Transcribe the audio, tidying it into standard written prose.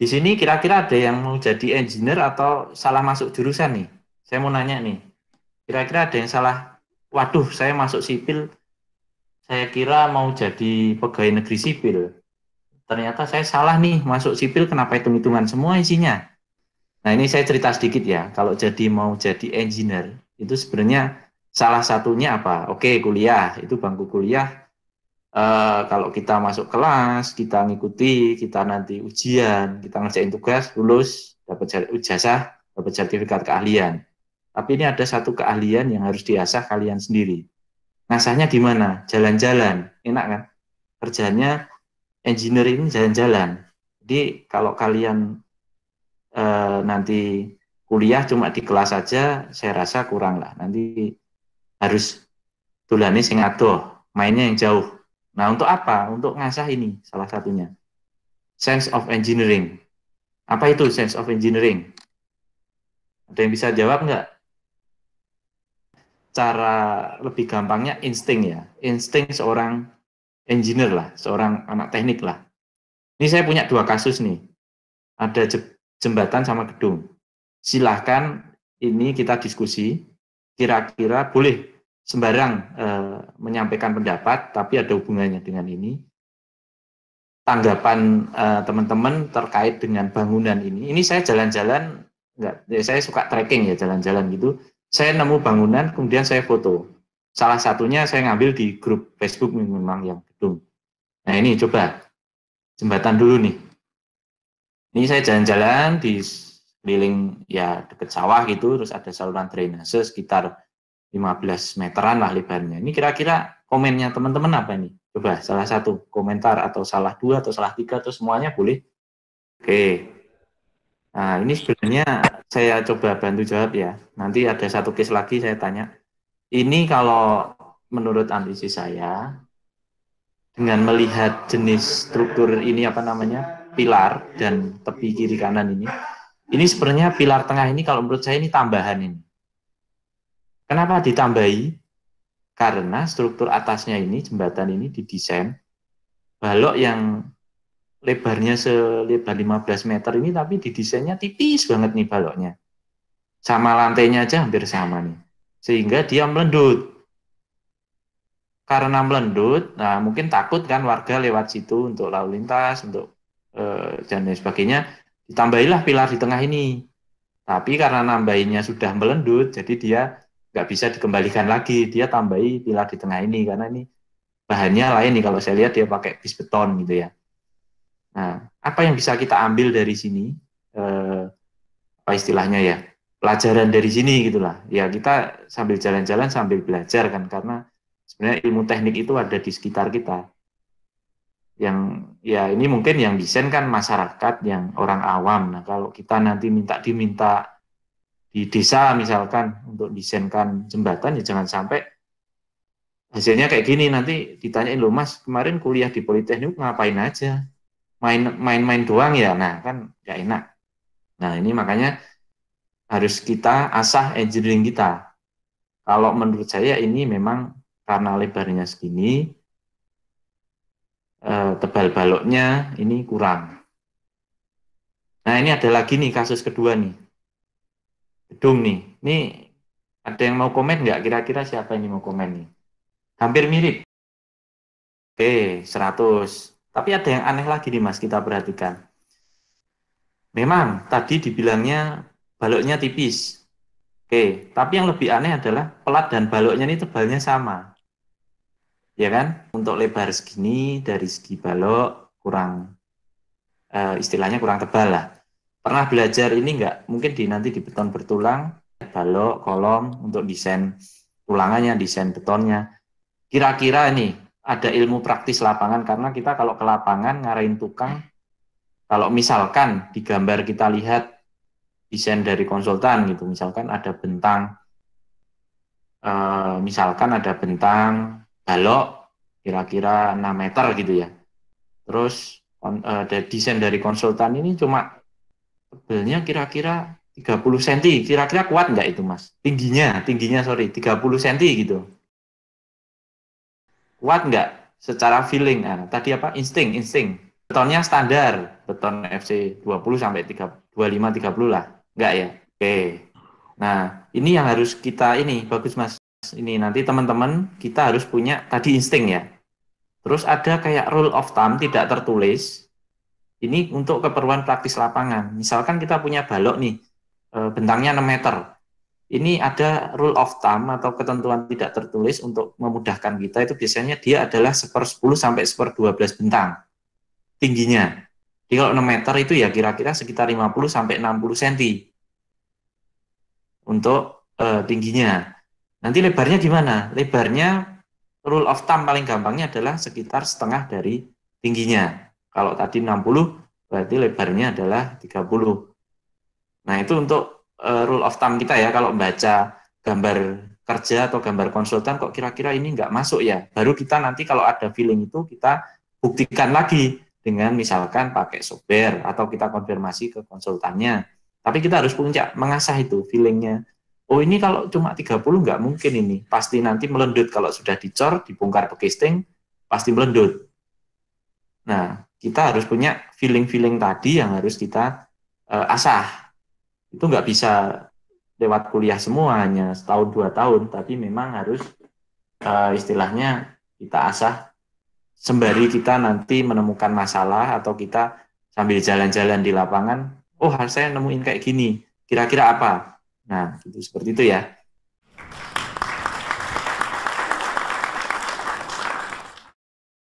Di sini kira-kira ada yang mau jadi engineer atau salah masuk jurusan nih? Saya mau nanya nih. Kira-kira ada yang salah? Waduh, saya masuk sipil, saya kira mau jadi pegawai negeri sipil. Ternyata saya salah nih, masuk sipil kenapa hitung-hitungan semua isinya. Nah ini saya cerita sedikit ya, kalau mau jadi engineer, itu sebenarnya salah satunya apa? Oke, kuliah, itu bangku kuliah. Kalau kita masuk kelas, kita ngikuti, kita nanti ujian, kita ngerjain tugas, lulus, dapat ijazah, dapat sertifikat keahlian. Tapi ini ada satu keahlian yang harus diasah kalian sendiri. Ngasahnya di mana? Jalan-jalan. Enak kan? Kerjanya engineer ini jalan-jalan. Jadi kalau kalian nanti kuliah cuma di kelas saja, saya rasa kurang lah. Nanti harus tulane sing adoh, mainnya yang jauh. Nah, untuk apa? Untuk ngasah ini salah satunya. Sense of engineering. Apa itu sense of engineering? Ada yang bisa jawab nggak? Cara lebih gampangnya insting ya. Insting seorang engineer lah, seorang anak teknik lah. Ini saya punya dua kasus nih. Ada jembatan sama gedung. Silahkan ini kita diskusi. Kira-kira boleh sembarang menyampaikan pendapat, tapi ada hubungannya dengan ini. Tanggapan teman-teman terkait dengan bangunan ini. Ini saya jalan-jalan, enggak, saya suka trekking ya, jalan-jalan gitu. Saya nemu bangunan, kemudian saya foto. Salah satunya saya ngambil di grup Facebook memang yang gedung. Nah ini coba jembatan dulu nih. Ini saya jalan-jalan di keliling ya dekat sawah gitu, terus ada saluran drainase sekitar 15 meteran lah lebarnya. Ini kira-kira komennya teman-teman apa ini? Coba salah satu komentar atau salah dua atau salah tiga atau semuanya boleh. Oke. Nah ini sebenarnya saya coba bantu jawab ya. Nanti ada satu case lagi saya tanya. Ini kalau menurut analisis saya dengan melihat jenis struktur ini apa namanya pilar dan tepi kiri kanan ini sebenarnya pilar tengah ini kalau menurut saya ini tambahan ini. Kenapa ditambahi? Karena struktur atasnya ini jembatan ini didesain balok yang lebarnya selebar 15 meter ini tapi didesainnya tipis banget nih baloknya. Sama lantainya aja hampir sama nih. Sehingga dia melendut. Karena melendut, nah mungkin takut kan warga lewat situ untuk lalu lintas, untuk dan lain sebagainya. Ditambahilah pilar di tengah ini. Tapi karena nambahinnya sudah melendut, jadi dia nggak bisa dikembalikan lagi. Dia tambahi pilar di tengah ini karena ini bahannya lain nih. Kalau saya lihat dia pakai bis beton gitu ya. Nah, apa yang bisa kita ambil dari sini? Apa istilahnya ya? Pelajaran dari sini gitulah. Ya kita sambil jalan-jalan sambil belajar kan karena sebenarnya ilmu teknik itu ada di sekitar kita. Yang ya ini mungkin yang desain kan masyarakat yang orang awam. Nah, kalau kita nanti diminta di desa misalkan untuk desainkan jembatan ya jangan sampai hasilnya kayak gini nanti ditanyain loh mas kemarin kuliah di Politeknik ngapain aja main-main doang ya nah kan nggak enak. Nah ini makanya harus kita asah engineering kita. Kalau menurut saya ini memang karena lebarnya segini tebal baloknya ini kurang. Nah ini ada lagi nih kasus kedua nih gedung nih. Ini ada yang mau komen nggak kira-kira siapa ini mau komen nih? Hampir mirip. Oke, 100. Tapi ada yang aneh lagi nih Mas, kita perhatikan. Memang tadi dibilangnya baloknya tipis. Oke, tapi yang lebih aneh adalah pelat dan baloknya ini tebalnya sama. Ya kan? Untuk lebar segini dari segi balok kurang istilahnya kurang tebal lah. Pernah belajar ini enggak? Mungkin nanti di beton bertulang, balok, kolom untuk desain tulangannya, desain betonnya. Kira-kira ini ada ilmu praktis lapangan karena kita kalau ke lapangan ngarahin tukang, kalau misalkan di gambar kita lihat desain dari konsultan gitu, misalkan ada bentang balok kira-kira 6 meter gitu ya. Terus ada desain dari konsultan ini cuma tebelnya kira-kira 30 cm. Kira-kira kuat nggak itu Mas? Tingginya sorry, 30 cm gitu. Kuat nggak secara feeling? Nah, tadi apa? Insting. betonnya standar, beton FC 20 sampai 25-30 lah. Enggak ya? Oke. Nah, ini yang harus kita ini, bagus Mas. Ini nanti teman-teman kita harus punya tadi insting ya. Terus ada kayak rule of thumb tidak tertulis. Ini untuk keperluan praktis lapangan. Misalkan kita punya balok nih, bentangnya 6 meter. Ini ada rule of thumb atau ketentuan tidak tertulis untuk memudahkan kita, itu biasanya dia adalah 1/10 sampai 1/12 bentang tingginya. Jadi kalau 6 meter itu ya kira-kira sekitar 50 sampai 60 cm untuk tingginya. Nanti lebarnya gimana? Lebarnya rule of thumb paling gampangnya adalah sekitar setengah dari tingginya. Kalau tadi 60, berarti lebarnya adalah 30. Nah, itu untuk rule of thumb kita ya, kalau baca gambar kerja atau gambar konsultan, kok kira-kira ini nggak masuk ya. Baru kita nanti kalau ada feeling itu, kita buktikan lagi dengan misalkan pakai software, atau kita konfirmasi ke konsultannya. Tapi kita harus punya mengasah itu feelingnya. Oh, ini kalau cuma 30 nggak mungkin ini. Pasti nanti melendut kalau sudah dicor, dibongkar bekisting, pasti melendut. Nah, kita harus punya feeling-feeling tadi yang harus kita asah. Itu nggak bisa lewat kuliah semua, hanya setahun 2 tahun, tapi memang harus istilahnya kita asah sembari kita nanti menemukan masalah atau kita sambil jalan-jalan di lapangan, oh saya nemuin kayak gini, kira-kira apa? Nah, gitu, seperti itu ya.